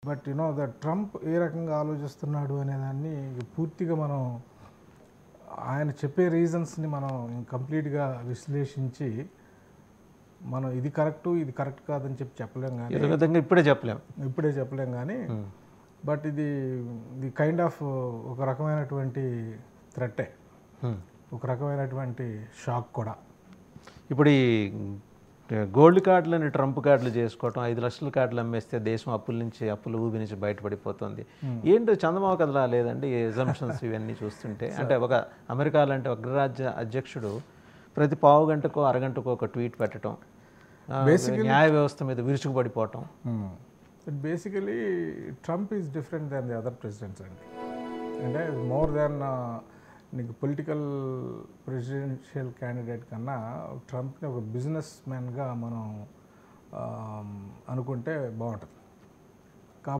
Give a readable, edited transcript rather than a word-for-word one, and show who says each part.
Speaker 1: But the Trump ఏ రకంగా ఆలోచిస్తున్నాడు అనేదాన్ని పూర్తిగా మనం ఆయన చెప్పే రీజన్స్ని మనం కంప్లీట్గా విశ్లేషించి మనం ఇది కరెక్ట్ కాదని చెప్పలేం కానీ
Speaker 2: ఈ విధంగా ఇప్పుడే
Speaker 1: చెప్పలేం కానీ బట్ ఇది కైండ్ ఆఫ్ ఒక రకమైనటువంటి థ్రెట్టే, ఒక రకమైనటువంటి షాక్ కూడా.
Speaker 2: ఇప్పుడు ఈ గోల్డ్ కార్డులని ట్రంప్ కార్డులు చేసుకోవటం, 5 లక్షల కార్డులు అమ్మేస్తే దేశం అప్పుల ఊబి నుంచి బయటపడిపోతుంది. ఏంటో చందమామ కథలా లేదండి ఎజంప్షన్స్ ఇవన్నీ చూస్తుంటే. అంటే ఒక అమెరికా లాంటి అగ్రరాజ్య అధ్యక్షుడు ప్రతి పావు గంటకో అరగంటకో ఒక ట్వీట్ పెట్టడం, న్యాయ వ్యవస్థ మీద విరుచుకుపడిపోవటం.
Speaker 1: Basically Trump is different than the other presidents అండి. అంటే మోర్ దాన్ నీకు పొలిటికల్ ప్రెసిడెన్షియల్ క్యాండిడేట్ కన్నా ట్రంప్ని ఒక బిజినెస్ మ్యాన్గా మనం అనుకుంటే బాగుంటుంది.